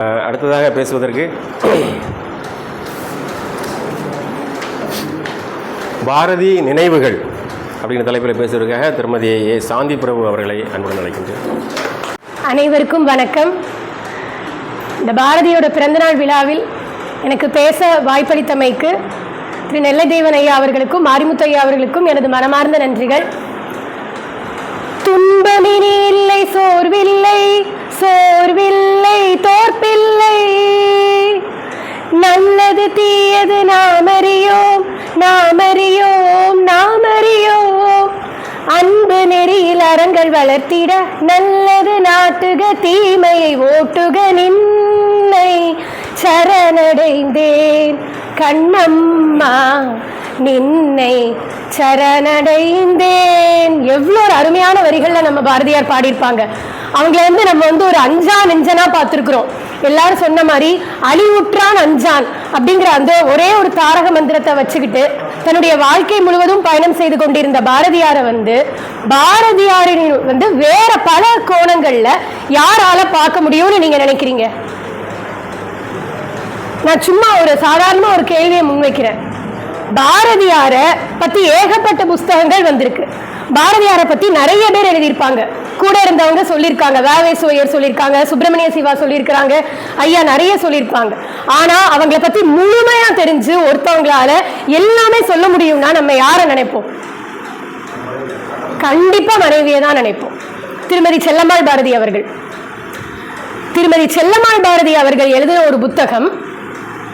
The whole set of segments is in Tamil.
அடுத்ததாக பேசுவதற்கு பாரதி நினைவுகள் அப்படிங்கிற தலைப்பில் பேசுவதற்காக திருமதி ஏ சாந்தி பிரபு அவர்களை அன்புடன் அழைக்கின்றேன். அனைவருக்கும் வணக்கம். இந்த பாரதியோட பிறந்தநாள் விழாவில் எனக்கு பேச வாய்ப்பளித்தமைக்கு திரு நெல்லைதேவன் ஐயா அவர்களுக்கும் மாரிமுத்து ஐயா அவர்களுக்கும் எனது மனமார்ந்த நன்றிகள். துன்பமினி இல்லை, சோர்வில்லை, சோர்வில்லை, தோற்பில்லை, நல்லது தீயது நாம் அறியோம், நாம் அறியோம், நாம் அறியோம், அன்பு நெறியில் அறங்கள் வளர்த்திட நல்லது நாட்டுக, தீமையை ஓட்டுக, நின்னை சரணடைந்தேன் கண்ணம்மா, நின்னை சரணடைந்தேன். எவ்வளோ ஒரு அருமையான வரிகளில் நம்ம பாரதியார் பாடியிருப்பாங்க. அவங்கள நம்ம ஒரு அஞ்சான் நெஞ்சனா பார்த்துருக்குறோம். எல்லாரும் சொன்ன மாதிரி அழிவுற்றான் அஞ்சான் அப்படிங்கிற அந்த ஒரே ஒரு தாரக மந்திரத்தை வச்சுக்கிட்டு தன்னுடைய வாழ்க்கை முழுவதும் பயணம் செய்து கொண்டிருந்த பாரதியாரை பாரதியாரின் வேற பல கோணங்கள்ல யாரால பார்க்க முடியும்னு நீங்க நினைக்கிறீங்க? நான் சும்மா ஒரு சாதாரணமா ஒரு கேள்வியை முன்வைக்கிறேன். பாரதியாரை பத்தி ஏகப்பட்ட புஸ்தகங்கள் வந்திருக்கு. பாரதியாரை பத்தி நிறைய பேர் எழுதியிருப்பாங்க. கூட இருந்தவங்க சொல்லியிருக்காங்க, வேவே சோயர் சொல்லியிருக்காங்க, சுப்பிரமணிய சிவா சொல்லியிருக்கிறாங்க, ஐயா நிறைய சொல்லியிருப்பாங்க. ஆனா அவங்கள பத்தி முழுமையா தெரிஞ்சு ஒருத்தவங்களால எல்லாமே சொல்ல முடியும்னா நம்ம யாரை நினைப்போம்? கண்டிப்பா மனைவியை தான் நினைப்போம். திருமதி செல்லம்மாள் பாரதி அவர்கள். திருமதி செல்லம்மாள் பாரதி அவர்கள் எழுதின ஒரு புத்தகம்,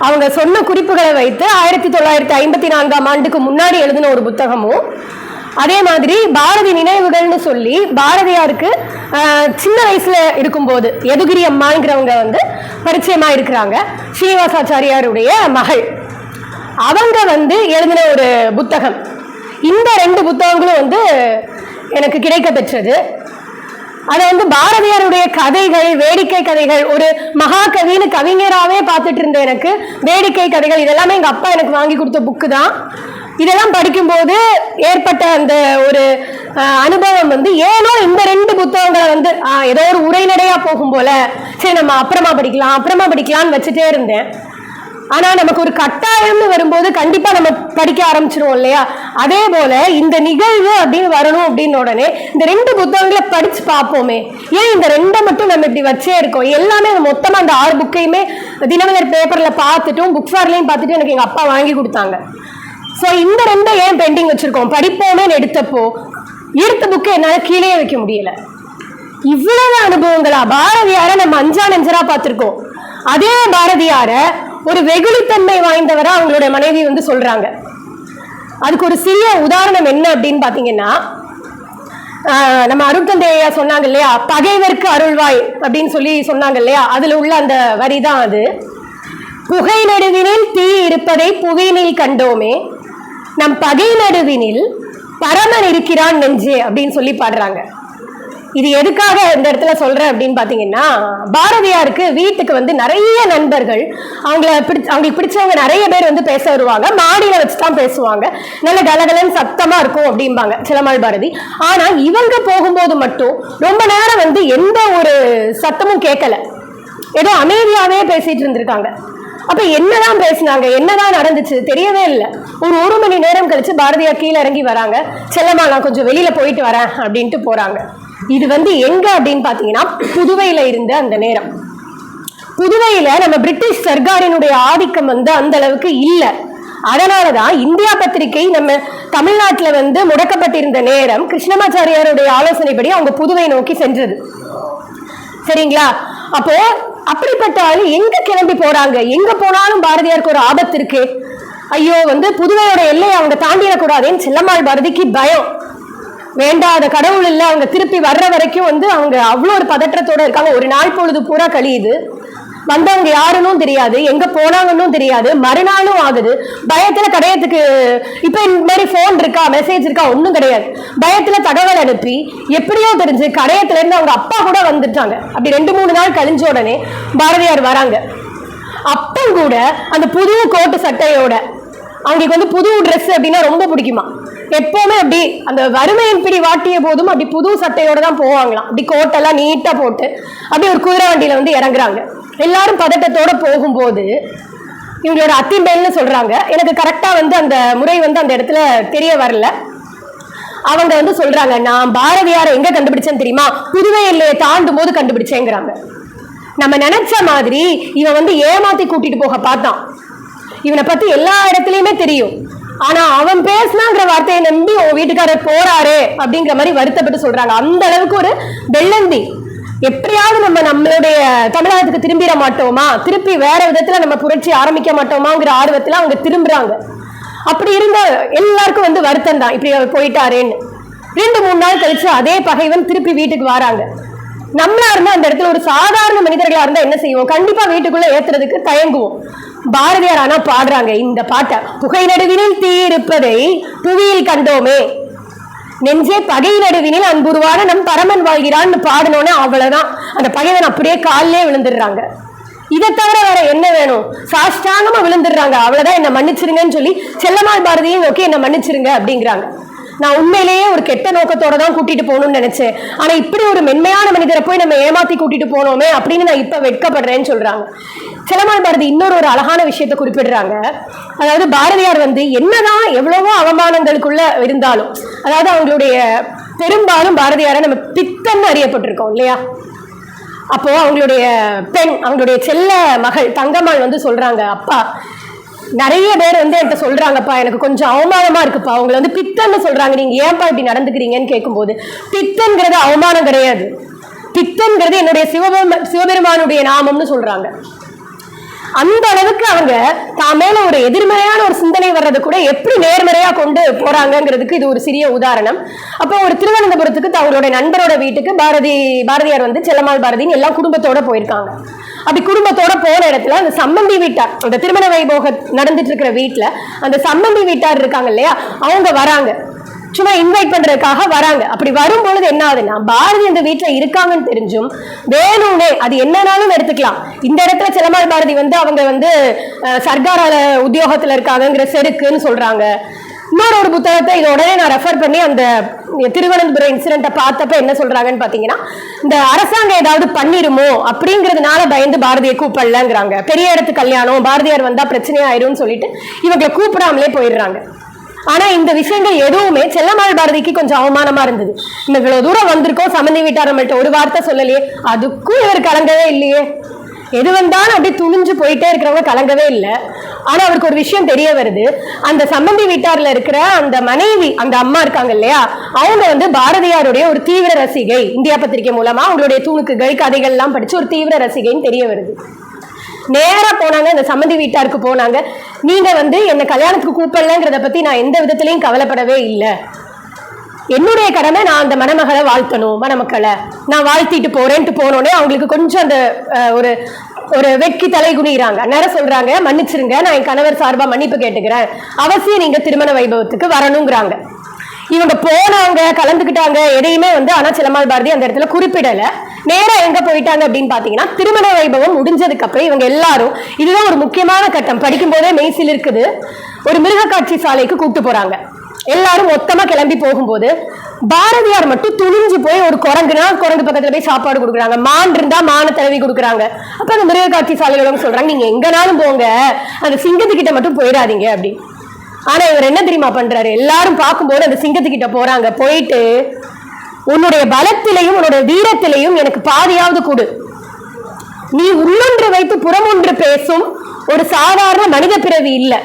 அவங்க சொன்ன குறிப்புகளை வைத்து 1954 ஆண்டுக்கு முன்னாடி எழுதின ஒரு புத்தகமும், அதே மாதிரி பாரதி நினைவுகள்னு சொல்லி பாரதியாருக்கு சின்ன வயசுல இருக்கும்போது யதுகிரி அம்மாங்கிறவங்க பரிச்சயமா இருக்கிறாங்க. ஸ்ரீனிவாசாச்சாரியாருடைய மகள். அவங்க எழுதின ஒரு புத்தகம். இந்த 2 புத்தகங்களும் எனக்கு கிடைக்க பெற்றது. அதை பாரதியாருடைய கதைகள், வேடிக்கை கதைகள், ஒரு மகாகவின்னு கவிஞராகவே பார்த்துட்டு இருந்த எனக்கு வேடிக்கை கதைகள் இதெல்லாமே எங்கள் அப்பா எனக்கு வாங்கி கொடுத்த புக்கு தான். இதெல்லாம் படிக்கும்போது ஏற்பட்ட அந்த ஒரு அனுபவம் ஏனோ இந்த 2 புத்தகங்களை ஏதோ ஒரு உரைநடையா போகும் போல சரி நம்ம அப்புறமா படிக்கலாம்னு வச்சுட்டே இருந்தேன். ஆனா நமக்கு ஒரு கட்டாயம்னு வரும்போது கண்டிப்பா நம்ம படிக்க ஆரம்பிச்சிருவோம் இல்லையா? அதே போல இந்த நிகழ்வு அப்படின்னு வரணும் அப்படின்னு உடனே இந்த 2 புத்தகங்களை படிச்சு பார்ப்போமே. ஏன் இந்த 2 மட்டும் நம்ம இப்படி வச்சே இருக்கோம்? எல்லாமே மொத்தமா அந்த 6 புக்கையுமே தினமலர் பேப்பர்ல பார்த்துட்டும் புக் ஃபேர்லையும் பார்த்துட்டு எனக்கு எங்க அப்பா வாங்கி கொடுத்தாங்க. ஸோ இந்த 2 ஏன் பெண்டிங் வச்சிருக்கோம்? படிப்போமேன்னு எடுத்த புக்கை என்னால கீழே வைக்க முடியல. இவ்வளவு அனுபவங்களா? பாரதியார நம்ம அஞ்சா நெஞ்சரா பார்த்திருக்கோம். அதே பாரதியார ஒரு வெகுளித்தன்மை வாய்ந்தவரா அவங்களுடைய மனைவி சொல்றாங்க. அதுக்கு ஒரு சிறிய உதாரணம் என்ன அப்படின்னு பாத்தீங்கன்னா, நம்ம அருட்தந்தையா சொன்னாங்க இல்லையா, பகைவர்க்கு அருள்வாய் அப்படின்னு சொல்லி சொன்னாங்க இல்லையா, அதுல உள்ள அந்த வரிதான் அது. புகை நடுவினில் தீ இருப்பதை புகையினில் கண்டோமே, நம் பகை நடுவினில் பரமன் இருக்கிறான் நெஞ்சே அப்படின்னு சொல்லி பாடுறாங்க. இது எதுக்காக இந்த இடத்துல சொல்றேன் அப்படின்னு பாத்தீங்கன்னா, பாரதியாருக்கு வீட்டுக்கு நிறைய நண்பர்கள், அவங்களுக்கு பிடிச்சவங்க நிறைய பேர் பேச வருவாங்க. மாடியில வச்சுதான் பேசுவாங்க. நல்ல கலகலன்னு சத்தமா இருக்கும் அப்படிம்பாங்க செல்லம்மாள் பாரதி. ஆனா இவங்க போகும்போது மட்டும் ரொம்ப நேரம் எந்த ஒரு சத்தமும் கேட்கல. ஏதோ அமைதியாவே பேசிட்டு இருந்திருக்காங்க. அப்ப என்னதான் பேசினாங்க, என்னதான் நடந்துச்சு தெரியவே இல்லை. ஒரு 1 மணி நேரம் கழிச்சு பாரதியார் கீழே இறங்கி வராங்க. செல்லம்மா நான் கொஞ்சம் வெளியில போயிட்டு வரேன் அப்படின்ட்டு போறாங்க. இது எங்க அப்படின்னு பாத்தீங்கன்னா, புதுவையில இருந்த அந்த நேரம். புதுவையில நம்ம பிரிட்டிஷ் சர்க்காரினுடைய ஆதிக்கம் அந்த அளவுக்கு இல்லை. அதனாலதான் இந்தியா பத்திரிகை நம்ம தமிழ்நாட்டுல முடக்கப்பட்டிருந்த நேரம் கிருஷ்ணமாச்சாரியாருடைய ஆலோசனைப்படி அவங்க புதுவை நோக்கி சென்றது. சரிங்களா? அப்போ அப்படிப்பட்ட ஆளு எங்க கிளம்பி போறாங்க? எங்க போனாலும் பாரதியாருக்கு ஒரு ஆபத்து இருக்கு. ஐயோ புதுவையோட எல்லையை அவங்க தாண்டிடக்கூடாதுன்னு செல்லம்மாள் பாரதிக்கு பயம். வேண்டாத கடவுள் இல்லை, அவங்க திருப்பி வர்ற வரைக்கும் அவங்க அவ்வளோ ஒரு பதற்றத்தோட இருக்காங்க. ஒரு நாள் பொழுது பூரா கழியுது. வந்தவங்க யாருன்னு தெரியாது, எங்க போனாங்கன்னு தெரியாது. மறுநாளும் ஆகுது. பயத்துல கடையத்துக்கு இப்ப இந்த மாதிரி போன் இருக்கா, மெசேஜ் இருக்கா, ஒன்றும் கிடையாது. பயத்துல தகவல் அனுப்பி எப்படியோ தெரிஞ்சு கடையத்துல இருந்து அவங்க அப்பா கூட வந்துட்டாங்க. அப்படி 2-3 நாள் கழிஞ்ச உடனே பாரதியார் வராங்க. அப்ப கூட அந்த புது கோட்டு சட்டையோட, அவங்களுக்கு புது ட்ரெஸ் அப்படின்னா ரொம்ப பிடிக்குமா. எப்பவுமே அப்படி அந்த வறுமையின் பிடி வாட்டிய போதும் அப்படி புது சட்டையோட தான் போவாங்களாம். அப்படி கோட்டெல்லாம் நீட்டா போட்டு அப்படி ஒரு குதிரை வண்டியில இறங்குறாங்க. எல்லாரும் பதட்டத்தோட போகும்போது இவங்களோட அத்திம்பேல்னு சொல்றாங்க. எனக்கு கரெக்டா வந்து அந்த முறை வந்து அந்த இடத்துல தெரிய வரல. அவங்க வந்து சொல்றாங்க, நான் பாரதியாரை எங்க கண்டுபிடிச்சேன்னு தெரியுமா, புதுவை எல்லையை தாண்டும் போது கண்டுபிடிச்சேங்கிறாங்க. நம்ம நினைச்ச மாதிரி இவன் வந்து ஏமாத்தி கூட்டிட்டு போக பார்த்தான். இவனை பத்தி எல்லா இடத்துலயுமே தெரியும். ஆனா அவன் பேசினாங்கிற வார்த்தையை நம்பி உன் வீட்டுக்காரர் போறாரு அப்படிங்கிற மாதிரி வருத்தப்பட்டு சொல்றாங்க. அந்த அளவுக்கு ஒரு வெள்ளந்தி. எப்படியாவது நம்ம நம்மளுடைய தமிழகத்துக்கு திரும்பிட மாட்டோமா, திருப்பி வேற விதத்துல நம்ம புரட்சி ஆரம்பிக்க மாட்டோமாங்கிற ஆர்வத்துல அவங்க திரும்புறாங்க. அப்படி இருந்த எல்லாருக்கும் வந்து வருத்தம் தான், இப்படி அவர் போயிட்டாரேன்னு. 2-3 நாள் கழிச்சு அதே பகைவன் திருப்பி வீட்டுக்கு வராங்க. நம்மளா இருந்தா அந்த இடத்துல ஒரு சாதாரண மனிதர்களா இருந்தா என்ன செய்வோம், கண்டிப்பா வீட்டுக்குள்ள ஏத்துறதுக்கு தயங்குவோம். பாரதியார் ஆனா பாடுறாங்க இந்த பாட்டை, புகை நடுவினில் தீ இருப்பதை புவியில் கண்டோமே, நெஞ்சே பகை நடுவினில் அன்புருவான நம் பரமன் வாழ்கிறான்னு பாடணும்னு அவ்வளவுதான். அந்த பகைவன் அப்படியே காலிலே விழுந்துடுறாங்க. இதை தவிர வேற என்ன வேணும், சாஷ்டாங்கமா விழுந்துடுறாங்க. அவ்வளவுதான், என்ன மன்னிச்சிருங்கன்னு சொல்லி செல்லம்மாள் பாரதியும் ஓகே என்ன மன்னிச்சிருங்க அப்படிங்கிறாங்க. நான் உண்மையிலேயே ஒரு கெட்ட நோக்கத்தோட தான் கூட்டிட்டு போகணும்னு நினைச்சேன். ஆனா இப்படி ஒரு மென்மையான மனிதரை போய் நம்ம ஏமாத்தி கூட்டிட்டு போனோமே அப்படின்னு நான் இப்ப வெட்கப்படுறேன்னு சொல்றாங்க. செல்லம்மாள் பாரதி இன்னொரு அழகான விஷயத்தை குறிப்பிடுறாங்க. அதாவது பாரதியார் வந்து என்னதான் எவ்வளவோ அவமானங்களுக்குள்ள இருந்தாலும், அதாவது அவங்களுடைய பெரும்பாலும் பாரதியாரை நம்ம பித்தன்னு அறியப்பட்டிருக்கோம் இல்லையா. அப்போ அவங்களுடைய பெண், அவங்களுடைய செல்ல மகள் தங்கம்மாள் வந்து சொல்றாங்க, அப்பா நிறைய பேர் வந்து என்கிட்ட சொல்றாங்கப்பா, எனக்கு கொஞ்சம் அவமானமா இருக்குப்பா, அவங்களை வந்து பித்தன்னு சொல்றாங்க, நீங்க ஏன்பா இப்படி நடந்துக்கிறீங்கன்னு கேட்கும்போது, பித்தன்கிறது அவமானம் கிடையாது, பித்தன்கிறது என்னுடைய சிவபெருமானுடைய நாமம்னு சொல்றாங்க. அந்த அளவுக்கு அவங்க தான் மேல ஒரு எதிர்மறையான ஒரு சிந்தனை வர்றது கூட எப்படி நேர்மறையா கொண்டு போறாங்கிறதுக்கு இது ஒரு சிறிய உதாரணம். அப்போ ஒரு திருவனந்தபுரத்துக்கு அவங்களுடைய நண்பரோட வீட்டுக்கு பாரதியார் வந்து செல்லம்மாள் பாரதின்னு எல்லாம் குடும்பத்தோட போயிருக்காங்க. அப்படி குடும்பத்தோட போன இடத்துல அந்த சம்பந்தி வீட்டார், அந்த திருமண வைபோக நடந்துட்டு இருக்கிற வீட்டுல அந்த சம்பந்தி வீட்டார் இருக்காங்க இல்லையா, அவங்க வராங்க, சும்மா இன்வைட் பண்றதுக்காக வராங்க. அப்படி வரும்பொழுது என்ன ஆகுதுன்னா, பாரதி அந்த வீட்டுல இருக்காங்கன்னு தெரிஞ்சும் வேணும்னே, அது என்னன்னாலும் எடுத்துக்கலாம், இந்த இடத்துல செல்லம்மாள் பாரதி வந்து அவங்க வந்து சர்க்காரால உத்தியோகத்துல இருக்காங்கிற செருக்குன்னு சொல்றாங்க. இன்னொரு புத்தகத்தை இது உடனே நான் ரெஃபர் பண்ணி அந்த திருவனந்தபுரம் இன்சிடென்ட்டை பார்த்தப்ப என்ன சொல்றாங்கன்னு பாத்தீங்கன்னா, இந்த அரசாங்கம் ஏதாவது பண்ணிருமோ அப்படிங்கிறதுனால பயந்து பாரதியை கூப்பிடலங்கிறாங்க. பெரிய இடத்து கல்யாணம், பாரதியார் வந்தா பிரச்சனையாயிரும்னு சொல்லிட்டு இவங்களை கூப்பிடாமலே போயிடுறாங்க. ஆனா இந்த விஷயங்கள் எதுவுமே செல்லம்மாள் பாரதிக்கு கொஞ்சம் அவமானமா இருந்தது. இவ்வளவு தூரம் வந்திருக்கோம், சம்பந்தி வீட்டார் நம்மள்ட்ட ஒரு வார்த்தை சொல்லலையே, அதுக்கும் இவர் கலங்கவே இல்லையே. எது வந்தாலும் அப்படி துணிஞ்சு போயிட்டே இருக்கிறவங்க கலங்கவே இல்லை. ஆனா அவருக்கு ஒரு விஷயம் தெரிய வருது, அந்த சம்பந்தி வீட்டார்ல இருக்கிற அந்த மனைவி, அந்த அம்மா இருக்காங்க இல்லையா, அவங்க வந்து பாரதியாருடைய ஒரு தீவிர ரசிகை. இந்தியா பத்திரிகை மூலமா அவங்களுடைய துணுக்குகள் கதைகள் எல்லாம் படிச்சு ஒரு தீவிர ரசிகைன்னு தெரிய வருது. நேரா போனாங்க, அந்த சம்பந்தி வீட்டாருக்கு போனாங்க. நீங்க வந்து என்ன கல்யாணத்துக்கு கூப்பிடலங்கிறத பத்தி நான் எந்த விதத்திலையும் கவலைப்படவே இல்லை, என்னுடைய கடமை நான் அந்த மணமகளை வாழ்த்தணும், மணமக்களை நான் வாழ்த்திட்டு போறேன்ட்டு போனோடனே அவங்களுக்கு கொஞ்சம் அந்த ஒரு ஒரு வெட்கி தலை குனிறாங்க. நேரம் சொல்றாங்க, மன்னிச்சிருங்க, நான் என் கணவர் சார்பா மன்னிப்பு கேட்டுக்கிறேன், அவசியம் நீங்க திருமண வைபவத்துக்கு வரணுங்கிறாங்க. இவங்க போனாங்க, கலந்துக்கிட்டாங்க, எதையுமே வந்து ஆனா செல்லம்மாள் பாரதி அந்த இடத்துல குறிப்பிடல. நேரம் எங்க போயிட்டாங்க அப்படின்னு பாத்தீங்கன்னா, திருமண வைபவம் முடிஞ்சதுக்கு அப்புறம் இவங்க எல்லாரும், இதுதான் ஒரு முக்கியமான கட்டம், படிக்கும் போதே மெய்சில் இருக்குது, ஒரு மிருக காட்சி சாலைக்கு கூப்பிட்டு போறாங்க. எல்லாரும் மொத்தமா கிளம்பி போகும்போது பாரதியார் மட்டும் துணிஞ்சு போய் ஒரு குரங்குனா குரங்கு பக்கத்துல போய் சாப்பாடு கொடுக்குறாங்க, மான் இருந்தா மான தடவி கொடுக்குறாங்க. அப்ப அந்த மிருக காட்சி சாலைகளும் சொல்றாங்க, நீங்க எங்கனாலும் போங்க, அந்த சிங்கத்துக்கிட்ட மட்டும் போயிடாதீங்க அப்படி. ஆனா இவர் என்ன தெரியுமா பண்றாரு, எல்லாரும் பார்க்கும்போது அந்த சிங்கத்துக்கிட்ட போறாங்க, போயிட்டு உன்னுடைய பலத்திலையும் உன்னுடைய வீரத்திலையும் எனக்கு பாதியாவது கொடு, நீ உள்ளொன்று வைத்து புறமொன்று பேசும் ஒரு சாதாரண மனித பிறவி இல்லை,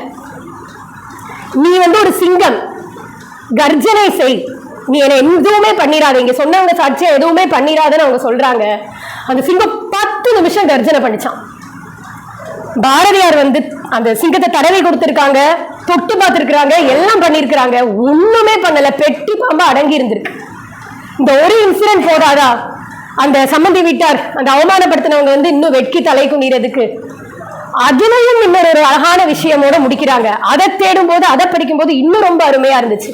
நீ வந்து ஒரு சிங்கம், கர்ஜனை செய், நீ என்ன எதுவுமே பண்ணிடாத, இங்க சொன்னவங்க சாட்சியா எதுவுமே பண்ணிடாதன்னு அவங்க சொல்றாங்க. அந்த சிங்கம் 10 நிமிஷம் கர்ஜனை பண்ணிச்சான். பாரதியார் வந்து அந்த சிங்கத்தை தடவை கொடுத்திருக்காங்க, தொட்டு பார்த்திருக்கிறாங்க, எல்லாம் பண்ணிருக்கிறாங்க, ஒண்ணுமே பண்ணல, பெட்டி பாம்பா அடங்கி இருந்திருக்கு. இந்த ஒரு இன்சிடென்ட் போதாதா அந்த சம்பந்தி வீட்டார் அந்த அவமானப்படுத்தினவங்க வந்து இன்னும் வெட்கி தலை குனிறதுக்கு? அதுலயும் இன்னொரு ஒரு அழகான விஷயமோட முடிக்கிறாங்க. அதை தேடும் போது, அதை படிக்கும் போது இன்னும் ரொம்ப அருமையா இருந்துச்சு.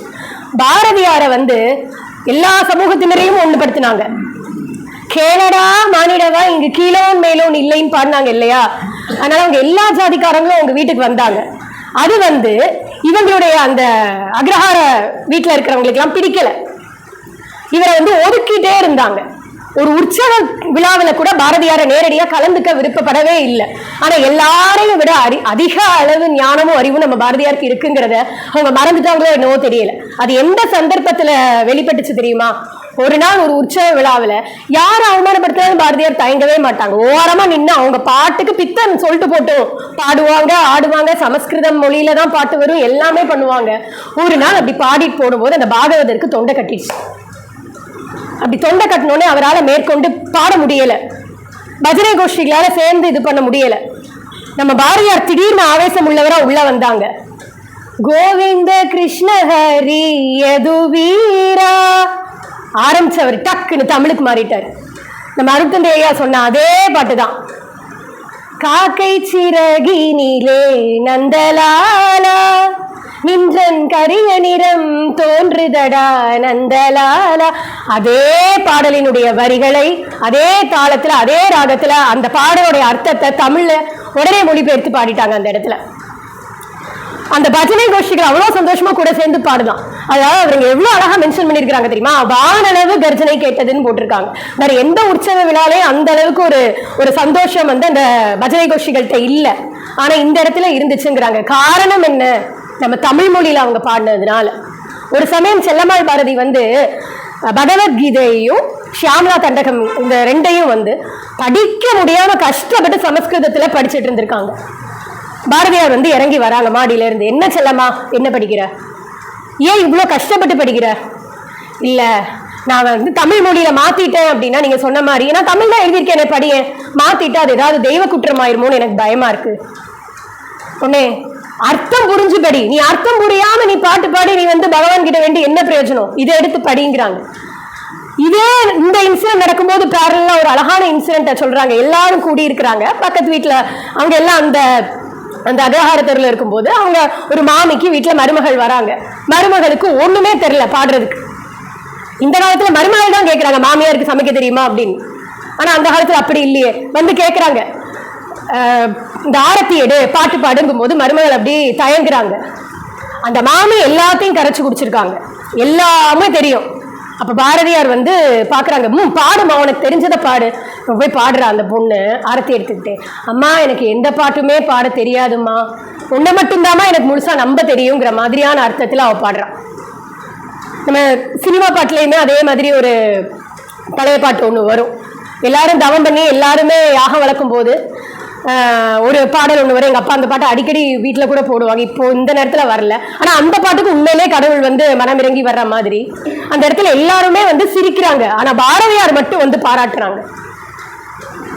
பாரதியார வந்து எல்லா சமூகத்தினரையும் ஒண்ணுபடுத்தினாங்க. கேளடா மானிடவா இங்கு கீழோன் மேலோன் இல்லைன்னு பாடினாங்க இல்லையா, அதனால அவங்க எல்லா ஜாதிக்காரங்களும் அவங்க வீட்டுக்கு வந்தாங்க. அது வந்து இவங்களுடைய அந்த அக்ரஹார வீட்டுல இருக்கிறவங்களுக்கு எல்லாம் பிடிக்கல, இவரை வந்து ஒதுக்கிட்டே இருந்தாங்க. ஒரு உற்சவ விழாவில் கூட பாரதியாரை நேரடியா கலந்துக்க விருப்பப்படவே இல்லை. ஆனா எல்லாரையும் விட அதிக அளவு ஞானமும் அறிவும் நம்ம பாரதியாருக்கு இருக்குங்கிறத அவங்க மறந்துட்டாங்களோ என்னவோ தெரியல. அது எந்த சந்தர்ப்பத்துல வெளிப்பட்டுச்சு தெரியுமா? ஒரு நாள் ஒரு உற்சவ விழாவில் யார் அவமானப்படுத்தினாலும் பாரதியார் தயங்கவே மாட்டாங்க. ஓரமா நின்று அவங்க பாட்டுக்கு பித்தன் சொல்லிட்டு போட்டோம் பாடுவாங்க, ஆடுவாங்க. சமஸ்கிருதம் மொழியில தான் பாட்டு வரும், எல்லாமே பண்ணுவாங்க. ஒரு நாள் அப்படி பாடிட்டு போடும்போது அந்த பாகவதற்கு தொண்டை கட்டிடுச்சு. அப்படி தொண்டை கட்டினோடனே அவரால் மேற்கொண்டு பாட முடியல, பஜனை கோஷ்டிகளால சேர்ந்து இது பண்ண முடியல. நம்ம பாரதியார் திடீர்னு ஆவேசம் உள்ளவரா உள்ள வந்தாங்க. கோவிந்த கிருஷ்ண ஹரி யதுவீரா ஆரம்பிச்சவர் டக்குன்னு தமிழுக்கு மாறிட்டார். நம்ம அருத்தந்தை ஐயா சொன்ன அதே பாட்டுதான். காக்கை சிறகினிலே நந்தலாலா நின்றன் கரிய நிறம் தோன்றுதடா நந்தலாலா. அதே பாடலினுடைய வரிகளை அதே தாளத்துல அதே ராகத்துல அந்த பாடலுடைய அர்த்தத்தை தமிழ்ல உடனே மொழிபெயர்த்து பாடிட்டாங்க. அந்த இடத்துல அந்த பஜனை கோஷ்டிகள் அவ்வளவு சந்தோஷமா கூட சேர்ந்து பாடுதான். அதாவது அவங்க எவ்வளவு அழகா மென்ஷன் பண்ணிருக்காங்க தெரியுமா? வானளவு கர்ஜனை கேட்டதுன்னு போட்டிருக்காங்க. வேற எந்த உற்சவ விழாலே அந்த அளவுக்கு ஒரு சந்தோஷம் வந்து அந்த பஜனை கோஷ்டிகள்கிட்ட இல்லை. ஆனா இந்த இடத்துல இருந்துச்சுங்கிறாங்க. காரணம் என்ன? நம்ம தமிழ் மொழியில அவங்க பாடினதுனால. ஒரு சமயம் செல்லம்மாள் பாரதி வந்து பகவத்கீதையையும் ஷியாமலா தண்டகம் இந்த ரெண்டையும் வந்து படிக்க முடியாம கஷ்டப்பட்டு சமஸ்கிருதத்துல படிச்சுட்டு இருந்திருக்காங்க. பாரதியார் வந்து இறங்கி வராங்க மாடியில இருந்து. என்ன செல்லம்மா, என்ன படிக்கிற? ஏன் இவ்வளோ கஷ்டப்பட்டு படிக்கிற? இல்ல நான் வந்து தமிழ் மொழியில மாத்திட்டேன் அப்படின்னா நீங்க சொன்ன மாதிரி நான் தமிழ் தான் எழுதியிருக்கேன், படியேன். மாத்திட்டா அது ஏதாவது தெய்வ குற்றமாயிருமோன்னு எனக்கு பயமா இருக்கு. உடனே அர்த்தம் புரிஞ்சு படி. நீ அர்த்தம் புரியாம நீ பாட்டு பாடி நீ வந்து பகவான் கிட்ட வேண்டி என்ன பிரயோஜனம்? இதை எடுத்து படிங்கிறாங்க. இதே இந்த இன்சிடென்ட் நடக்கும்போது பேரலா ஒரு அழகான இன்சிடென்ட்டை சொல்றாங்க. எல்லாரும் கூடி இருக்கிறாங்க பக்கத்து வீட்டுல. அவங்க எல்லாம் அந்த அக்ரஹார தெருவில் இருக்கும்போது அவங்க ஒரு மாமிக்கு வீட்டுல மருமகள் வராங்க. மருமகளுக்கு ஒண்ணுமே தெரியல பாடுறதுக்கு. இந்த காலத்துல மருமகள் தான் கேட்கறாங்க மாமியாருக்கு சமைக்க தெரியுமா அப்படின்னு. ஆனா அந்த காலத்துல அப்படி இல்லையே. வந்து கேட்கறாங்க இந்த ஆரத்தி எடு பாட்டு பாடுங்கும் போது மருமகள் அப்படி தயங்குறாங்க. அந்த மாமி எல்லாத்தையும் கரைச்சு குடிச்சிருக்காங்க, எல்லாமே தெரியும். அப்ப பாரதியார் வந்து பாக்குறாங்க. பாடுமா, உனக்கு தெரிஞ்சதை பாடு. போய் பாடுறா அந்த பொண்ணு ஆரத்தி எடுத்துக்கிட்டு. அம்மா எனக்கு எந்த பாட்டுமே பாட தெரியாதுமா, உன்னை மட்டும்தாம்மா எனக்கு முழுசா நம்ப தெரியுங்கிற மாதிரியான அர்த்தத்துல அவ பாடுறான். நம்ம சினிமா பாட்டுலயுமே அதே மாதிரி ஒரு பழைய பாட்டு ஒண்ணு வரும். எல்லாரும் தவம் பண்ணி எல்லாருமே யாகம் வளர்க்கும் போது ஒரு பாடல் ஒண்ணு வரும். எங்க அப்பா அந்த பாட்டை அடிக்கடி வீட்டுல கூட போடுவாங்க. இப்போ இந்த நேரத்துல வரல. ஆனா அந்த பாட்டுக்கு உண்மையிலே கடவுள் வந்து மனமிறங்கி வர்ற மாதிரி அந்த இடத்துல எல்லாருமே வந்து சிரிக்கிறாங்க. ஆனா பாரதியார் மட்டும் வந்து பாராட்டுறாங்க.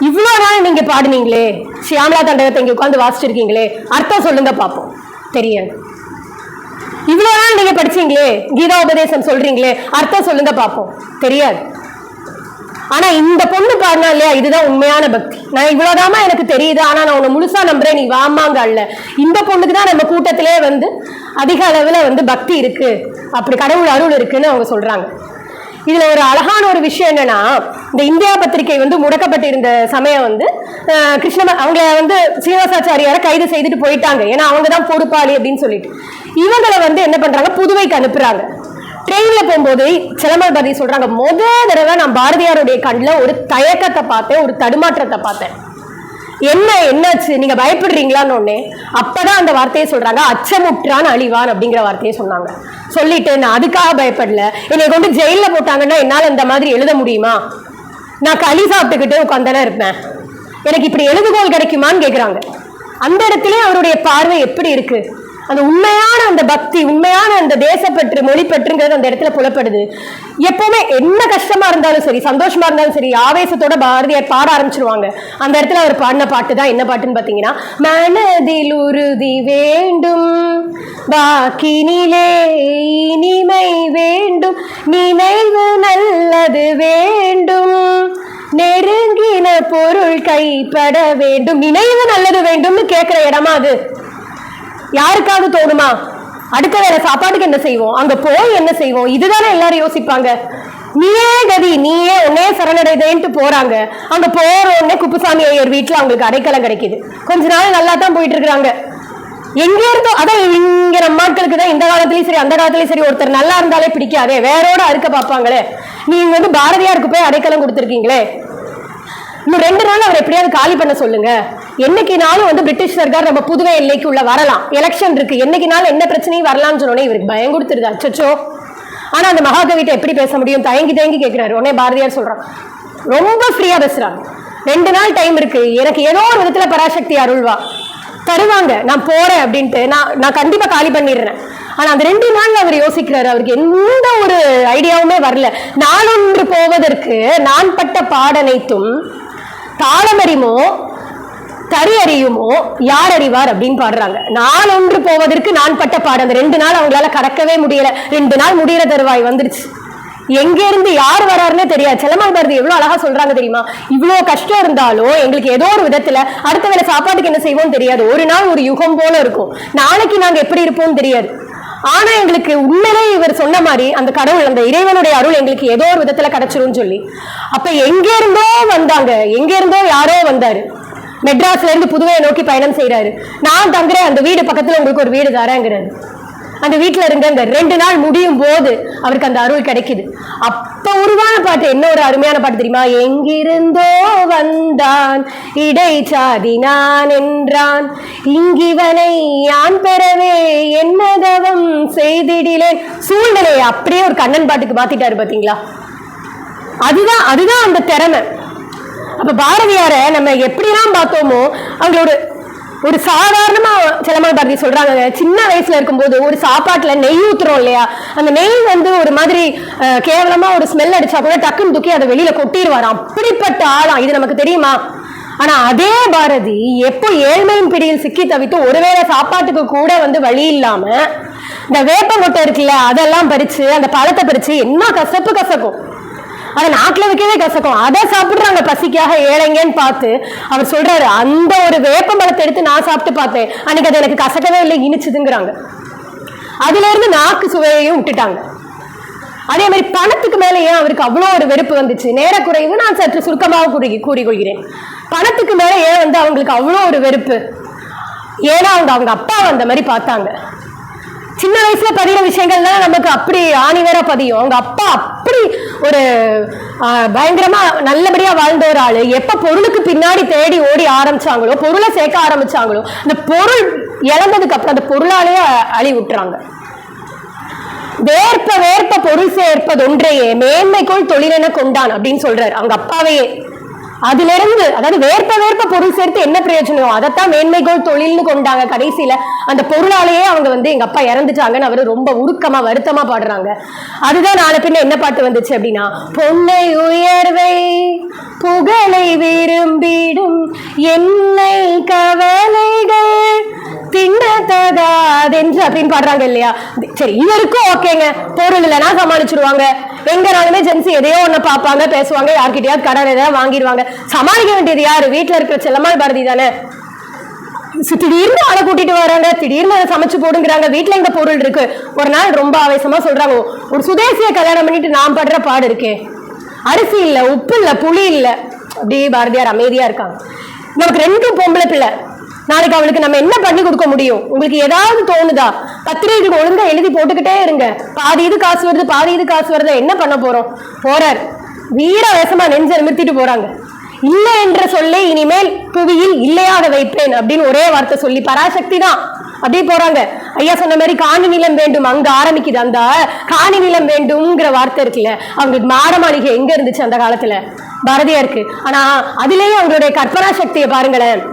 இவ்வளவு நாள் நீங்க பாடுனீங்களே, ஷியாமலா தண்டகத்தை இங்க உட்காந்து வாசிச்சிருக்கீங்களே, அர்த்தம் சொல்லுங்க பாப்போம். தெரியாது. இவ்வளவு நாள் நீங்க படிச்சீங்களே, கீதா உபதேசம் சொல்றீங்களே, அர்த்தம் சொல்லுங்க பாப்போம். தெரியாது. ஆனா இந்த பொண்ணு பாருனா இல்லையா, இதுதான் உண்மையான பக்தி. நான் இவ்வளவுதாமா எனக்கு தெரியுது, ஆனா நான் உன்னை முழுசா நம்புறேன், நீ வாமாங்க அல்ல. இந்த பொண்ணுக்கு தான் நம்ம கூட்டத்திலே வந்து அதிக அளவுல வந்து பக்தி இருக்கு, அப்படி கடவுள் அருள் இருக்குன்னு அவங்க சொல்றாங்க. இதுல ஒரு அழகான ஒரு விஷயம் என்னன்னா, இந்த இந்தியா பத்திரிகை வந்து முடக்கப்பட்டிருந்த சமயம் வந்து அவங்கள வந்து சீனிவாசாச்சாரியார கைது செய்துட்டு போயிட்டாங்க. ஏன்னா அவங்கதான் பொறுப்பாளி அப்படின்னு சொல்லிட்டு இவங்களை வந்து என்ன பண்றாங்க, புதுவைக்கு அனுப்புறாங்க. ட்ரெயின்ல போகும்போது செல்லம்மாள் பாரதி சொல்றாங்க, முதல் தடவை நான் பாரதியாருடைய கண்ணில் ஒரு தயக்கத்தை பார்த்தேன், ஒரு தடுமாற்றத்தை பார்த்தேன். என்னாச்சு, நீங்க பயப்படுறீங்களான்னு ஒன்னே அப்பதான் அந்த வார்த்தையை சொல்றாங்க, அச்சமுற்றான் அழிவான் அப்படிங்கிற வார்த்தையை சொன்னாங்க. சொல்லிட்டு நான் அதுக்காக பயப்படல, என்னை கொண்டு ஜெயில போட்டாங்கன்னா என்னால இந்த மாதிரி எழுத முடியுமா? நான் களி சாப்பிட்டுக்கிட்டு உட்காந்தானே இருப்பேன், எனக்கு இப்படி எழுதுகோல் கிடைக்குமான்னு கேட்குறாங்க. அந்த இடத்துல அவருடைய பார்வை எப்படி இருக்கு? அந்த உண்மையான அந்த பக்தி, உண்மையான அந்த தேசப்பற்று, மொழிப்பற்றுங்கிறது அந்த இடத்துல புலப்படுது. எப்பவுமே என்ன கஷ்டமா இருந்தாலும் சரி, சந்தோஷமா இருந்தாலும் சரி, ஆவேசத்தோட பாரதியார் பாட ஆரம்பிச்சிருவாங்க. அந்த இடத்துல அவர் பாடின பாட்டு தான் என்ன பாட்டுன்னு பாத்தீங்கன்னா, மனதில் உறுதி வேண்டும், வாக்கினிலே இனிமை வேண்டும், நினைவு நல்லது வேண்டும், நெருங்கின பொருள் கைப்பட வேண்டும். நினைவு நல்லது வேண்டும்னு கேட்கிற இடமா அது? யாருக்காவது தோணுமா? அடுத்த வேற சாப்பாட்டுக்கு என்ன செய்வோம், அங்க போய் என்ன செய்வோம், இதுதானே எல்லாரும் யோசிப்பாங்க. நீயே கதி, நீயே உன்னே சரணடைதேன்ட்டு போறாங்க. அங்க போற உடனே குப்புசாமி ஐயர் வீட்டுல அவங்களுக்கு அடைக்கலம் கிடைக்குது. கொஞ்ச நாள் நல்லா தான் போயிட்டு இருக்கிறாங்க. எங்க இருந்தோ அதான் இங்க நம்ம மக்களுக்கு தான் இந்த காலத்திலயும் சரி அந்த காலத்திலயும் சரி ஒருத்தர் நல்லா இருந்தாலே பிடிக்காதே, வேரோட அறுக்க பார்ப்பாங்களே. நீங்க வந்து பாரதியாருக்கு போய் அடைக்கலம் கொடுத்துருக்கீங்களே, இன்னும் 2 நாள் அவர் எப்படியாவது காலி பண்ண சொல்லுங்க. என்னைக்குனாலும் வந்து பிரிட்டிஷ் சர்க்கார் நம்ம புதுவை எல்லைக்கு உள்ள வரலாம், எலெக்ஷன் இருக்கு, என்னைக்குனாலும் என்ன பிரச்சனையும் வரலாம்னு சொன்னோன்னே இவருக்கு பயம் கொடுத்துருது. அச்சோ. ஆனா அந்த மகாகவிட்ட எப்படி பேச முடியும்? தயங்கி தயங்கி கேட்கிறாரு. உடனே பாரதியார் சொல்றான், ரொம்ப ஃப்ரீயா பேசுறாங்க. 2 நாள் டைம் இருக்கு, எனக்கு ஏதோ ஒரு விதத்துல பராசக்தி அருள்வா தருவாங்க, நான் போறேன் அப்படின்ட்டு நான் கண்டிப்பா காலி பண்ணிடுறேன். ஆனா அந்த 2 நாள்ல அவர் யோசிக்கிறாரு. அவருக்கு எந்த ஒரு ஐடியாவுமே வரல. நாளொன்று போவதற்கு நான் பட்ட பாடனைத்தும் தாளமறிமோ தறி அறியுமோ யார் அறிவார் அப்படின்னு பாடுறாங்க. நாள் ஒன்று போவதற்கு நான் பட்ட பாடம். அந்த 2 நாள் அவங்களால கடக்கவே முடியல. 2 நாள் முடிகிற தருவாய் வந்துருச்சு. எங்க இருந்து யார் வராருன்னே தெரியாது. செல்லம்மாள் பாரதி எவ்வளவு அழகா சொல்றாங்க தெரியுமா? இவ்வளவு கஷ்டம் இருந்தாலும் எங்களுக்கு ஏதோ ஒரு விதத்துல அடுத்த வேளை சாப்பாட்டுக்கு என்ன செய்வோம் தெரியாது. ஒரு நாள் ஒரு யுகம் போல இருக்கும், நாளைக்கு நாங்க எப்படி இருப்போம் தெரியாது. ஆனா எங்களுக்கு உண்மையிலே இவர் சொன்ன மாதிரி அந்த கடவுள், அந்த இறைவனுடைய அருள் எங்களுக்கு ஏதோ ஒரு விதத்துல கிடைச்சிரும் சொல்லி. அப்ப எங்க இருந்தோ வந்தாங்க, எங்க இருந்தோ யாரோ வந்தாரு. மெட்ராஸ்ல இருந்து புதுவையை நோக்கி பயணம் செய்யறாரு. நான் தங்குறேன், அந்த வீடு பக்கத்துல உங்களுக்கு ஒரு வீடு தரேங்கிறாரு. அந்த வீட்டுல இருங்க. அந்த 2 நாள் முடியும் போது அவருக்கு அந்த அருள் கிடைக்குது. அப்ப உருவான பாட்டு என்ன ஒரு அருமையான பாட்டு தெரியுமா? எங்கிருந்தோ வந்தான் இடை சாதினான் என்றான், இங்கிவனை யான் பெறவே என்னதவம் செய்திடிலேன். சூழ்நிலையை அப்படியே ஒரு கண்ணன் பாட்டுக்கு மாத்திட்டாரு பாத்தீங்களா? அதுதான் அந்த திறமை. அப்ப பாரதியார நம்ம எப்படிலாம் பார்த்தோமோ அவங்களோட ஒரு சாதாரணமா செல்லம்மாள் பாரதி சொல்றாங்க, சின்ன வயசுல இருக்கும்போது ஒரு சாப்பாட்டுல நெய் ஊத்துறோம் இல்லையா, அந்த நெய் வந்து ஒரு மாதிரி கேவலமா ஒரு ஸ்மெல் அடிச்சா கூட டக்குன்னு தூக்கி அதை வெளியில கொட்டிடுவாராம். அப்படிப்பட்ட ஆளாம். இது நமக்கு தெரியுமா? ஆனா அதே பாரதி எப்போ ஏழ்மையின் பிடியில் சிக்கி தவித்து ஒருவேளை சாப்பாட்டுக்கு கூட வந்து வழி இல்லாம இந்த வேப்ப மொட்டை இருக்குல்ல அதெல்லாம் பறிச்சு அந்த பழத்தை பறிச்சு என்ன கசக்கும், அதை நாட்டுல வைக்கவே கசக்கும், அதை சாப்பிடுறாங்க பசிக்காக ஏழைங்கன்னு பார்த்து அவர் சொல்றாரு, அந்த ஒரு வேப்ப பழத்தை எடுத்து நான் சாப்பிட்டு பார்த்தேன், அன்னைக்கு அது எனக்கு கசக்கவே இல்லை, இனிச்சுதுங்கிறாங்க. அதுல இருந்து நாக்கு சுவையையும் விட்டுட்டாங்க. அதே மாதிரி பணத்துக்கு மேல ஏன் அவருக்கு அவ்வளோ ஒரு வெறுப்பு வந்துச்சு? நேர குறைவு, நான் சற்று சுருக்கமாக கூறிக்கொள்கிறேன். பணத்துக்கு மேல ஏன் வந்து அவங்களுக்கு அவ்வளோ ஒரு வெறுப்பு? ஏன்னா அவங்க அப்பா அந்த மாதிரி பார்த்தாங்க. சின்ன வயசுல பதிகிற விஷயங்கள்லாம் நமக்கு அப்படி ஆணிவேற பதியும். அவங்க அப்பா அப்படி ஒரு பயங்கரமா நல்லபடியா வாழ்ந்த ஒரு ஆளு. எப்ப பொருளுக்கு பின்னாடி தேடி ஓடி ஆரம்பிச்சாங்களோ, பொருளை சேர்க்க ஆரம்பிச்சாங்களோ, அந்த பொருள் இழந்ததுக்கு அப்புறம் அந்த பொருளாலேயே அழி விட்டுறாங்க. வேற்ப பொருள் சேர்ப்பது ஒன்றையே மேன்மைக்குள் தொழிலென கொண்டான் அப்படின்னு சொல்றாரு அவங்க அப்பாவையே. அதுல இருந்து அதாவது வேற்ப பொருள் சேர்த்து என்ன பிரயோஜனம், அதைத்தான் மேன்மைகோள் தொழில்னு கொண்டாங்க. கடைசியில அந்த பொருளாலேயே அவங்க வந்து எங்க அப்பா இறந்துட்டாங்கன்னு அவரு ரொம்ப உருக்கமா வருத்தமா பாடுறாங்க. அதுதான் நாளை பின்ன என்ன பாட்டு வந்துச்சு அப்படின்னா, பொன்னை உயர்வை புகழை விரும்பிடும் என்னை கவலைகள் தின்னதகாதென்று அப்படின்னு பாடுறாங்க இல்லையா? சரி, இவருக்கும் ஓகேங்க, பொருள் இல்லைன்னா சமாளிச்சிருவாங்க. எங்கனாலுமே ஜென்சி எதையோ ஒண்ணு பார்ப்பாங்க, பேசுவாங்க, யார்கிட்டயாவது கடன் எதாவது வாங்கிடுவாங்க. சமாளிக்க வேண்டியது யாரு? வீட்டுல இருக்கிற செல்லம்மாள் பாரதி தானே. திடீர்னு ஆளை கூட்டிட்டு வராங்க, திடீர்னு அதை சமைச்சு போடுங்கிறாங்க. வீட்டுல எங்க பொருள் இருக்கு? ஒரு நாள் ரொம்ப ஆவேசமா சொல்றாங்க, ஒரு சுதேசிய கல்யாணம் பண்ணிட்டு நான் படுற பாடு இருக்கே, அரிசி இல்ல, உப்பு இல்ல, புளி இல்ல. அப்படியே பாரதியார் அமைதியா இருக்காங்க. நமக்கு 2 பொம்பளை பிள்ளை, நாளைக்கு அவளுக்கு நம்ம என்ன பண்ணி கொடுக்க முடியும்? உங்களுக்கு ஏதாவது தோணுதா? பத்திரிகைக்கு ஒழுங்கா எழுதி போட்டுக்கிட்டே இருங்க. பாதி இது காசு வருது, பாதி இது காசு வருது, என்ன பண்ண போறோம்? போறார் வீர வேசமா நெஞ்ச நிமிர்த்திட்டு போறாங்க. இல்லை என்ற சொல்லை இனிமேல் புவியில் இல்லையாக வைப்பேன் அப்படின்னு ஒரே வார்த்தை சொல்லி பராசக்தி தான் அப்படியே போறாங்க. ஐயா சொன்ன மாதிரி காணி நிலம் வேண்டும், அங்க ஆரம்பிக்குது. அந்த காணி நிலம் வேண்டும்ங்கிற வார்த்தை இருக்குல்ல, அவங்களுக்கு மாட மாளிகை எங்க இருந்துச்சு அந்த காலத்துல? பாரதியாருக்கு. ஆனா அதுலயே அவங்களுடைய கற்பனா சக்தியை பாருங்களேன்.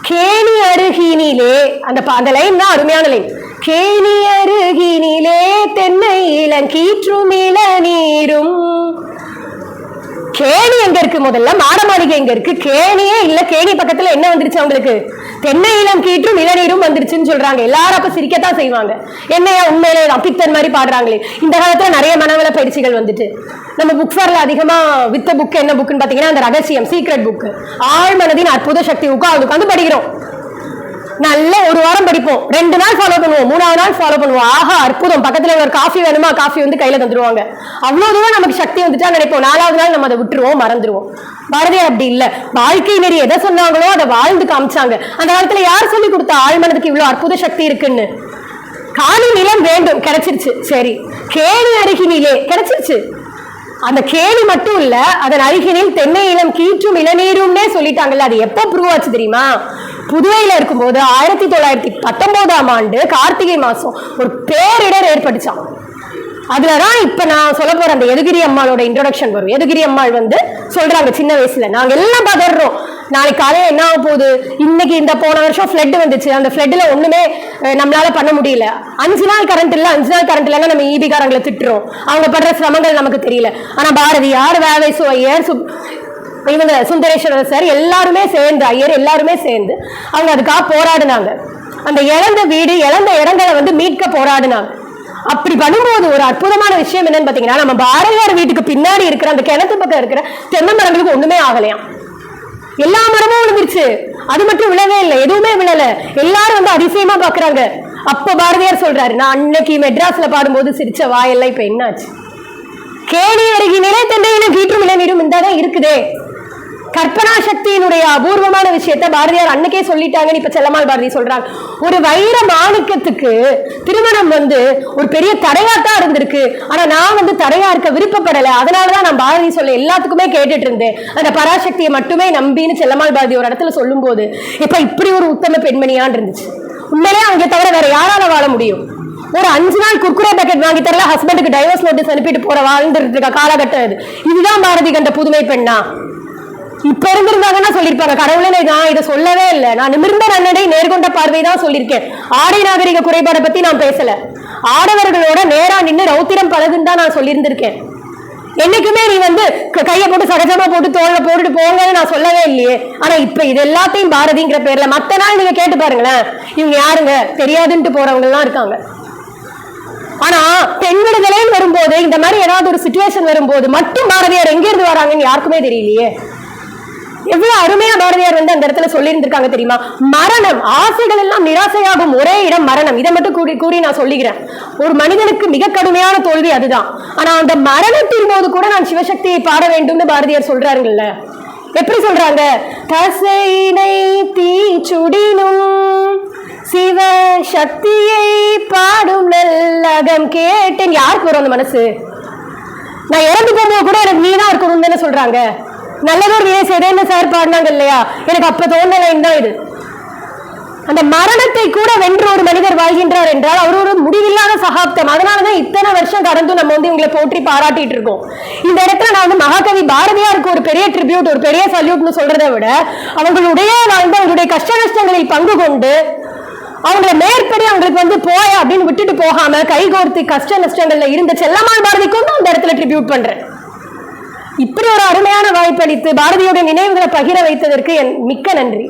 கேணி அருகினிலே அந்த லைன் தான் அருமையான லைன். கேணி அருகினிலே தென்னை இளங்கீற்றும் இளநீரும். கேணி எங்க இருக்கு? முதல்ல மாட மாளிகை எங்க இருக்கு? கேணியே இல்ல. கேணி பக்கத்துல என்ன வந்துருச்சு அவங்களுக்கு? தென்னை இளம் கீற்றும் இளநீரும் வந்துருச்சுன்னு சொல்றாங்க. எல்லாரும் அப்ப சிரிக்கத்தான் செய்வாங்க. என்னையா உண்மையிலே அப்பித்தன் மாதிரி பாடுறாங்களே. இந்த காலத்துல நிறைய மனவள பயிற்சிகள் வந்துட்டு நம்ம புக் ஃபேர்ல அதிகமா வித்த புக் என்ன புக்குன்னு பாத்தீங்கன்னா அந்த ரகசியம், சீக்ரெட் புக், ஆழ்மனதின் அற்புத சக்தி புக்கு அது உட்காந்து படிக்கிறோம். நல்ல ஒரு வாரம் படிப்போம், 2 நாள் ஃபாலோ பண்ணுவோம், 3ஆவது நாள் ஃபாலோ பண்ணுவோம். ஆஹா அற்புதம், பக்கத்துல ஒரு காஃபி வேணுமா, காஃபி வந்து கையில தந்துருவாங்க. அவ்வளவு தூரம் நமக்கு சக்தி வந்துட்டா நினைப்போம். 4ஆவது நாள் நம்ம அதை விட்டுருவோம், மறந்துருவோம். பாரதியார் அப்படி இல்ல. வாழ்க்கை நெறி எதை சொன்னாங்களோ அதை வாழ்ந்து காமிச்சாங்க. அந்த காலத்துல யார் சொல்லி கொடுத்தா ஆழ்மனதுக்கு இவ்வளவு அற்புத சக்தி இருக்குன்னு? காணி நிலம் வேண்டும், கிடைச்சிருச்சு. சரி, கேணி அருகினிலே கிடைச்சிருச்சு. அந்த கேணி மட்டும் இல்ல, அதன் அருகினில் தென்னை இளம் கீற்றும் இளநீரும்னே சொல்லிட்டாங்கல்ல. அது எப்ப ப்ரூவ் ஆச்சு தெரியுமா? புதுவையில இருக்கும்போது 1919ஆம் ஆண்டு கார்த்திகை மாசம் ஒரு பேரிடர் ஏற்பட்டுச்சான். அதுலதான் இப்ப நான் சொல்ல போற அந்த எதுகிரி அம்மாளோட இன்ட்ரோடக்ஷன் வரும். எதுகிரி அம்மாள் வந்து சொல்றாங்க, சின்ன வயசுல நாங்க எல்லாம் பதறோம், நாளைக்கு காலையில என்ன ஆக போகுது, இன்னைக்கு இந்த போன வருஷம் ஃபிளட் வந்துச்சு, அந்த ஃபிளட்ல ஒண்ணுமே நம்மளால பண்ண முடியல, 5 நாள் கரண்ட் இல்ல, 5 நாள் கரண்ட் இல்லைன்னா நம்ம ஈபிகாரங்களை திட்டுறோம், அவங்க படுற சிரமங்கள் நமக்கு தெரியல. ஆனா பாரதியார், வேவேசு ஐயர், இவங்க சுந்தரேஸ்வரர் சார் எல்லாருமே சேர்ந்து, ஐயர் எல்லாருமே சேர்ந்து அவங்க அதுக்காக போராடினாங்க. அந்த இழந்த வீடு, இழந்த இடங்களை வந்து மீட்க போராடினாங்க. அப்படி பண்ணும்போது ஒரு அற்புதமான விஷயம் என்னன்னு பாத்தீங்கன்னா, நம்ம பாரதியார் வீட்டுக்கு பின்னாடி இருக்கிற அந்த கிணத்து பக்கம் இருக்கிற தென்னை மரங்களுக்கு ஒண்ணுமே ஆகலையாம். எல்லா மரமும் விழுந்துருச்சு. அது மட்டும் விழவே இல்லை, எதுவுமே விழல. எல்லாரும் வந்து அதிசயமா பாக்குறாங்க. அப்ப பாரதியார் சொல்றாரு, நான் அன்னைக்கு மெட்ராஸ்ல பாடும்போது சிரிச்ச வாயெல்லாம் இப்ப என்னாச்சு? கேணி அருகினிலே தென்னையிலும் கீற்றும் இளநீரும் இந்தாதான் இருக்குதே. கற்பனா சக்தியினுடைய அபூர்வமான விஷயத்த பாரதியார் அன்னைக்கே சொல்லிட்டாங்கன்னு இப்ப செல்லம்மாள் பாரதி சொல்றாங்க. ஒரு வைர மாணிக்கத்துக்கு திருமணம் வந்து ஒரு பெரிய தடையாத்தான் இருந்திருக்கு. ஆனா நான் வந்து தடையா இருக்க விருப்பப்படல. அதனாலதான் நான் பாரதி சொல்ல எல்லாத்துக்குமே கேட்டுட்டு இருந்தேன், அந்த பராசக்தியை மட்டுமே நம்பின்னு செல்லம்மாள் பாரதி ஒரு இடத்துல சொல்லும் போது இப்ப இப்படி ஒரு உத்தம பெண்மணியான் இருந்துச்சு. உண்மையிலே அவங்க தவிர வேற யாரால வாழ முடியும்? ஒரு 5 நாள் குர்குரே பேக்கெட் வாங்கி தரல, ஹஸ்பண்டுக்கு டைவர்ஸ் நோட்டீஸ் அனுப்பிட்டு போற வாழ்ந்துட்டு இருக்க காலகட்டம் இது. இதுதான் பாரதி கண்ட புதுமை பெண்ணா? இப்ப இருந்திருந்தாங்கன்னா சொல்லியிருப்பாங்க, கடவுளே நான் இதை சொல்லவே இல்லை, நான் நிமிர்ந்த நன்னடை நேர்கொண்ட பார்வை தான் சொல்லியிருக்கேன், ஆடை நாகரிக குறைபாடை பத்தி நான் பேசல, ஆடவர்களோட நேரா நின்று ரௌத்திரம் பழகுன்னு தான் நான் சொல்லியிருந்திருக்கேன். என்னைக்குமே நீ வந்து கையை போட்டு சகஜமா போட்டு தோல்ல போட்டுட்டு போங்கன்னு நான் சொல்லவே இல்லையே. ஆனா இப்ப இது எல்லாத்தையும் பாரதிங்கிற பேர்ல மத்த நாள் நீங்க கேட்டு பாருங்களேன், இவங்க யாருங்க தெரியாதுன்ட்டு போறவங்க எல்லாம் இருக்காங்க. ஆனா பெண் விடுதலைன்னு வரும்போது, இந்த மாதிரி ஏதாவது ஒரு சிச்சுவேஷன் வரும்போது மட்டும் பாரதியார் எங்க இருந்து வராங்கன்னு யாருக்குமே தெரியலையே. எவ்வளவு அருமையா பாரதியார் வந்து அந்த இடத்துல சொல்லி இருந்திருக்காங்க தெரியுமா? மரணம், ஆசைகள் எல்லாம் நிராசையாகும் ஒரே இடம் மரணம். இதை மட்டும் கூறி நான் சொல்லிக்கிறேன். ஒரு மனிதனுக்கு மிக கடுமையான தோல்வி அதுதான். ஆனா அந்த மரணத்தின் போது கூட நான் சிவசக்தியை பாட வேண்டும்னு பாரதியார் சொல்றாருங்கல்ல. எப்படி சொல்றாங்க? தசையினை தீச்சுடினும் சிவ சக்தியை பாடும் நல்லகம் கேட்டேன். யாருக்கு வரும் அந்த மனசு? நான் இறந்து போகும்போது கூட எனக்கு நீதான் இருக்கணும்னு தானே சொல்றாங்க. நல்லதொரு வினை செய்தேன்னு சார் பாடினாங்க இல்லையா? எனக்கு அப்ப தோணலை தான் இது. அந்த மரணத்தை கூட வென்று ஒரு மனிதர் வாழ்கின்றார் என்றால் அவர் ஒரு முடிவில்லாத சகாப்தம். அதனாலதான் இத்தனை வருஷம் கடந்து நம்ம வந்து இவங்களை போற்றி பாராட்டிட்டு இருக்கோம். இந்த இடத்துல நான் வந்து மகாகவி பாரதியாருக்கு ஒரு பெரிய ட்ரிபியூட், ஒரு பெரிய சல்யூட்னு சொல்றதை விட அவங்களுடைய வாழ்ந்து அவங்களுடைய கஷ்ட நஷ்டங்களில் பங்கு கொண்டு அவங்களை மேற்படி அவங்களுக்கு வந்து போய அப்படின்னு விட்டுட்டு போகாம கைகோர்த்து கஷ்ட நஷ்டங்கள்ல இருந்த செல்லம்மாள் பாரதிக்கும் அந்த இடத்துல ட்ரிபியூட் பண்றேன். இப்படி ஒரு அருமையான வாய்ப்பளித்து பாரதியோட நினைவுகளை பகிர வைத்ததற்கு என் மிக்க நன்றி.